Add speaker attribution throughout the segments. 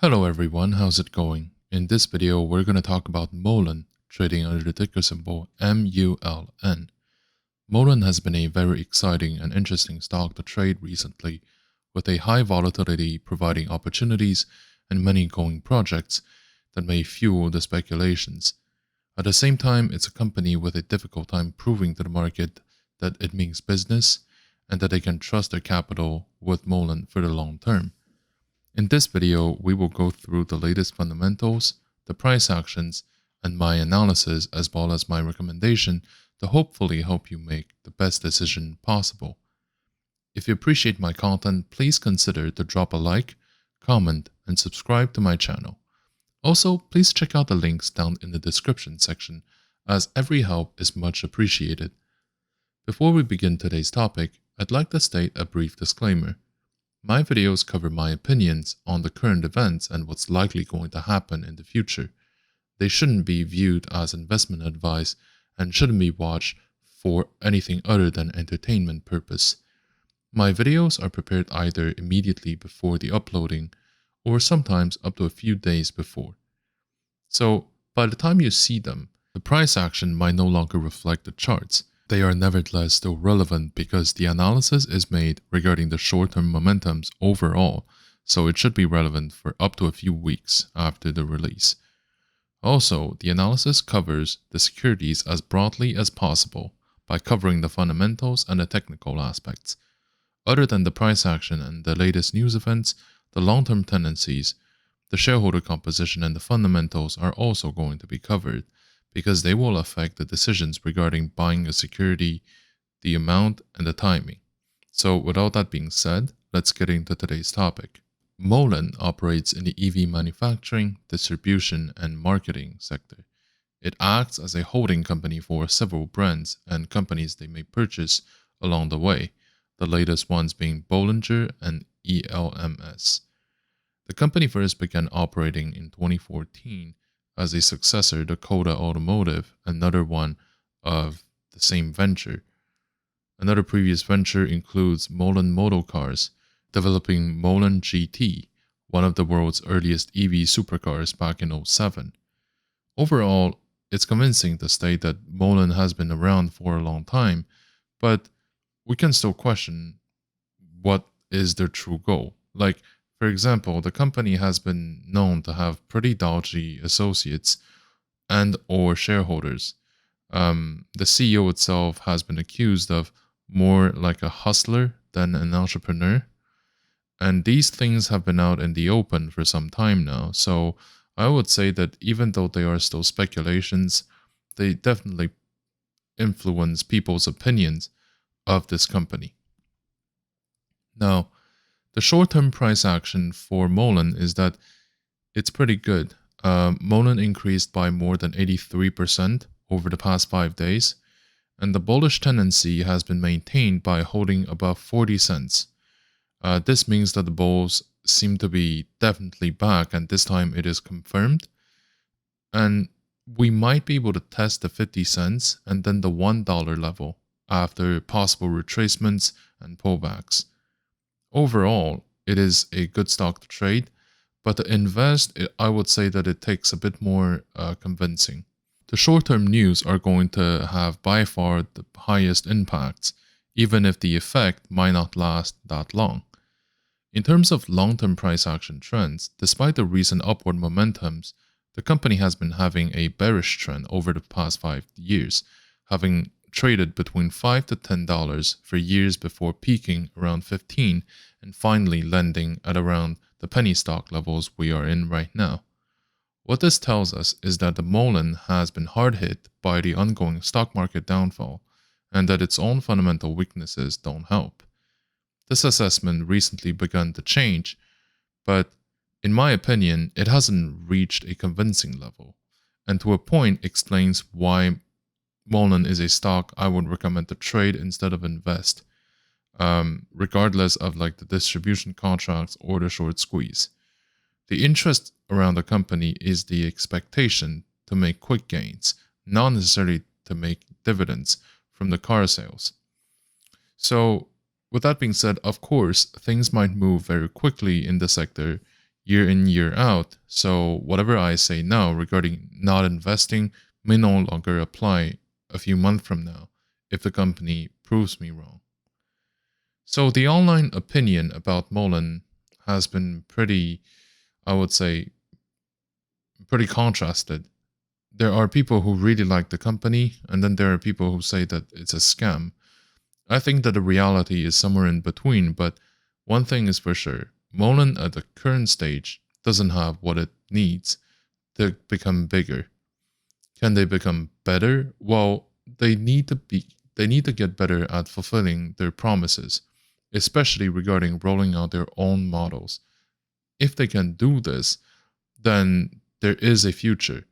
Speaker 1: Hello everyone, how's it going? In this video, we're going to talk about Mullen, trading under the ticker symbol MULN. Mullen has been a very exciting and interesting stock to trade recently, with a high volatility providing opportunities and many going projects that may fuel the speculations. At the same time, it's a company with a difficult time proving to the market that it means business and that they can trust their capital with Mullen for the long term. In this video, we will go through the latest fundamentals, the price actions, and my analysis as well as my recommendation to hopefully help you make the best decision possible. If you appreciate my content, please consider to drop a like, comment, and subscribe to my channel. Also, please check out the links down in the description section, as every help is much appreciated. Before we begin today's topic, I'd like to state a brief disclaimer. My videos cover my opinions on the current events and what's likely going to happen in the future. They shouldn't be viewed as investment advice and shouldn't be watched for anything other than entertainment purpose. My videos are prepared either immediately before the uploading or sometimes up to a few days before. So, by the time you see them, the price action might no longer reflect the charts. They are nevertheless still relevant because the analysis is made regarding the short-term momentums overall, so it should be relevant for up to a few weeks after the release. Also, the analysis covers the securities as broadly as possible by covering the fundamentals and the technical aspects. Other than the price action and the latest news events, the long-term tendencies, the shareholder composition and the fundamentals are also going to be covered, because they will affect the decisions regarding buying a security, the amount, and the timing. So without that being said, let's get into today's topic. Mullen operates in the EV manufacturing, distribution, and marketing sector. It acts as a holding company for several brands and companies they may purchase along the way, the latest ones being Bollinger and ELMS. The company first began operating in 2014 as a successor to Mullen Automotive, another one of the same venture. Another previous venture includes Mullen Motor Cars, developing Mullen GT, one of the world's earliest EV supercars back in 2007. Overall, it's convincing to state that Mullen has been around for a long time, but we can still question what is their true goal. For example, the company has been known to have pretty dodgy associates and or shareholders. The CEO itself has been accused of more like a hustler than an entrepreneur. And these things have been out in the open for some time now. So I would say that even though they are still speculations, they definitely influence people's opinions of this company. Now, the short-term price action for Mullen is that it's pretty good. Mullen increased by more than 83% over the past 5 days, and the bullish tendency has been maintained by holding above 40 cents. This means that the bulls seem to be definitely back, and this time it is confirmed. And we might be able to test the 50 cents and then the $1 level after possible retracements and pullbacks. Overall, it is a good stock to trade, but to invest, I would say that it takes a bit more convincing. The short-term news are going to have by far the highest impacts, even if the effect might not last that long. In terms of long-term price action trends, despite the recent upward momentums, the company has been having a bearish trend over the past 5 years, having traded between $5 to $10 for years before peaking around 15 and finally landing at around the penny stock levels we are in right now. What this tells us is that the Mullen has been hard hit by the ongoing stock market downfall and that its own fundamental weaknesses don't help. This assessment recently begun to change, but in my opinion, it hasn't reached a convincing level, and to a point explains why Mullen is a stock I would recommend to trade instead of invest, regardless of the distribution contracts or the short squeeze. The interest around the company is the expectation to make quick gains, not necessarily to make dividends from the car sales. So with that being said, of course, things might move very quickly in the sector year in, year out. So whatever I say now regarding not investing may no longer apply a few months from now if the company proves me wrong. So the online opinion about Mullen has been pretty, I would say, pretty contrasted. There are people who really like the company, and then there are people who say that it's a scam. I think that the reality is somewhere in between, but one thing is for sure, Mullen at the current stage doesn't have what it needs to become bigger. Can they become better? Well, they need to get better at fulfilling their promises, especially regarding rolling out their own models. If they can do this, then there is a future.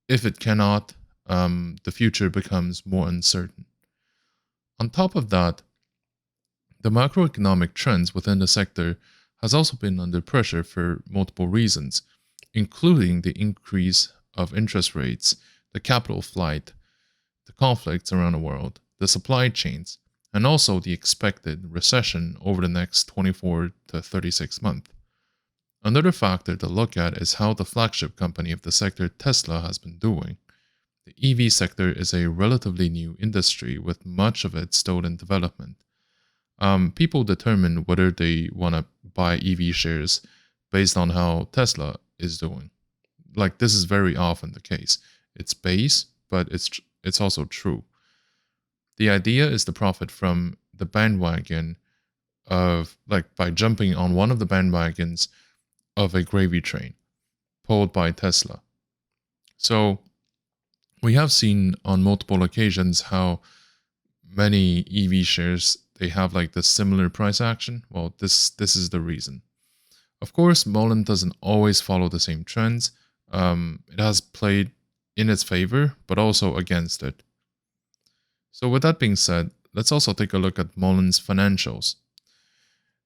Speaker 1: If it cannot, the future becomes more uncertain. On top of that, the macroeconomic trends within the sector has also been under pressure for multiple reasons, including the increase of interest rates, the capital flight, the conflicts around the world, the supply chains, and also the expected recession over the next 24 to 36 months. Another factor to look at is how the flagship company of the sector, Tesla, has been doing. The EV sector is a relatively new industry with much of it still in development. People determine whether they want to buy EV shares based on how Tesla is doing. Like, this is very often the case. It's base, but it's also true. The idea is to profit from the bandwagon of, like, by jumping on one of the bandwagons of a gravy train pulled by Tesla. So we have seen on multiple occasions how many EV shares, they have like the similar price action. Well, this is the reason. Of course, Mullen doesn't always follow the same trends. It has played in its favor, but also against it. So with that being said, let's also take a look at Mullen's financials.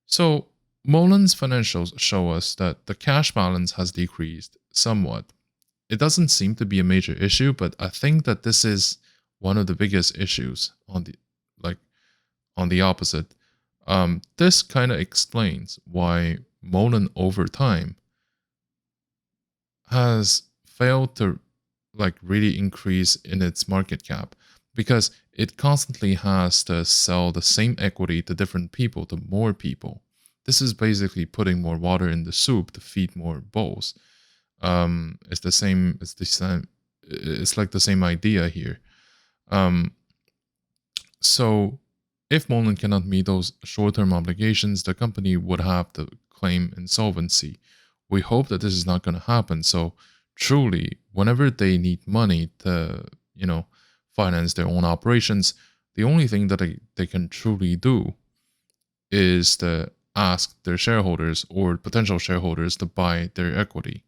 Speaker 1: So Mullen's financials show us that the cash balance has decreased somewhat. It doesn't seem to be a major issue, but I think that this is one of the biggest issues on the opposite. This kind of explains why Mullen over time has failed to really increase in its market cap, because it constantly has to sell the same equity to different people, to more people. This is basically putting more water in the soup to feed more bowls. It's like the same idea here. So if Mullen cannot meet those short-term obligations, the company would have to claim insolvency. We hope that this is not going to happen. So truly, whenever they need money to, finance their own operations, the only thing that they can truly do is to ask their shareholders or potential shareholders to buy their equity.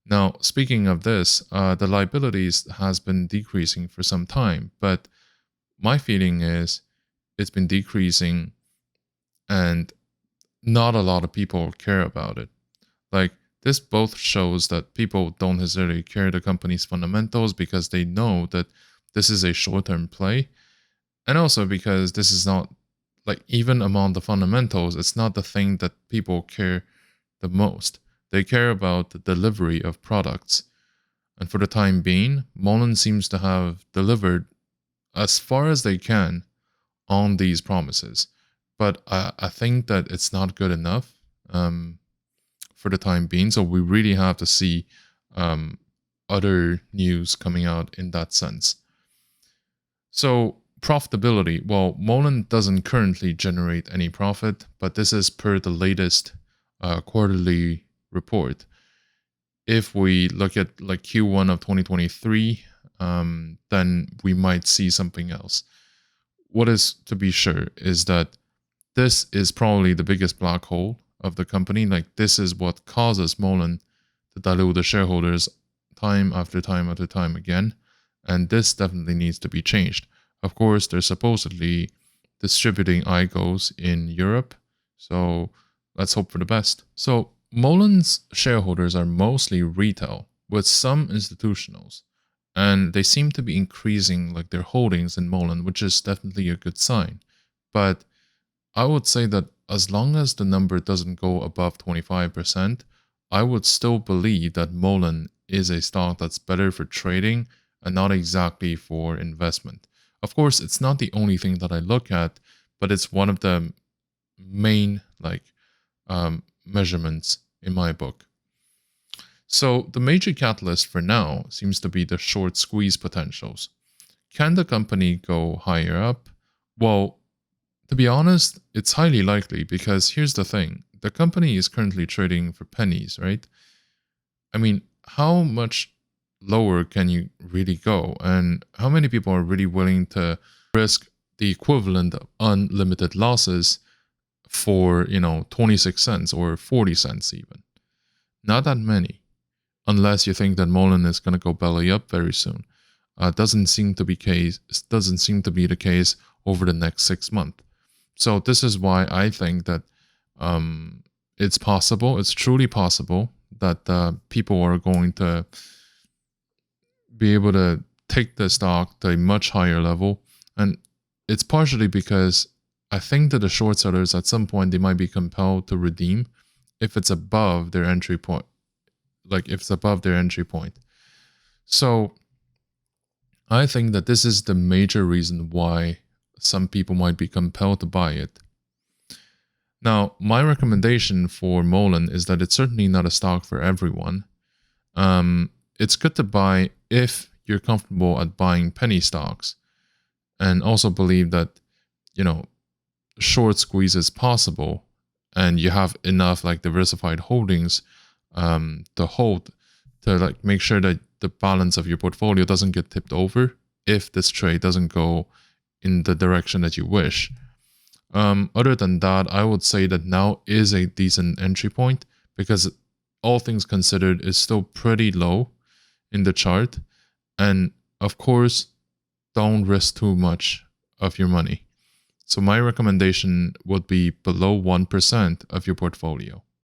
Speaker 1: Now, speaking of this, the liabilities has been decreasing for some time, but my feeling is it's been decreasing and not a lot of people care about it. Like, this both shows that people don't necessarily care the company's fundamentals because they know that this is a short-term play, and also because this is not, even among the fundamentals, it's not the thing that people care the most. They care about the delivery of products. And for the time being, Mullen seems to have delivered as far as they can on these promises. But I think that it's not good enough for the time being. So we really have to see other news coming out in that sense. So profitability. Well, Mullen doesn't currently generate any profit, but this is per the latest quarterly report. If we look at Q1 of 2023, then we might see something else. What is to be sure is that this is probably the biggest black hole of the company. This is what causes Mullen to dilute the shareholders time after time after time again. And this definitely needs to be changed. Of course, they're supposedly distributing IGOs in Europe. So let's hope for the best. So Mullen's shareholders are mostly retail, with some institutionals, and they seem to be increasing their holdings in Mullen, which is definitely a good sign. But I would say that as long as the number doesn't go above 25%, I would still believe that Mullen is a stock that's better for trading and not exactly for investment. Of course, it's not the only thing that I look at, but it's one of the main measurements in my book. So the major catalyst for now seems to be the short squeeze potentials. Can the company go higher up? Well, to be honest, it's highly likely because here's the thing. The company is currently trading for pennies, right? I mean, how much lower can you really go? And how many people are really willing to risk the equivalent of unlimited losses for, 26 cents or 40 cents even? Not that many, unless you think that Mullen is going to go belly up very soon. Doesn't seem to be the case over the next 6 months. So this is why I think that it's possible, it's truly possible that people are going to be able to take the stock to a much higher level. And it's partially because I think that the short sellers at some point, they might be compelled to redeem if it's above their entry point. Like if it's above their entry point. So I think that this is the major reason why some people might be compelled to buy it. Now, my recommendation for Mullen is that it's certainly not a stock for everyone. It's good to buy if you're comfortable at buying penny stocks and also believe that, short squeeze is possible and you have enough diversified holdings to hold to make sure that the balance of your portfolio doesn't get tipped over if this trade doesn't go in the direction that you wish. Other than that, I would say that now is a decent entry point because all things considered is still pretty low in the chart. And of course, don't risk too much of your money. So my recommendation would be below 1% of your portfolio.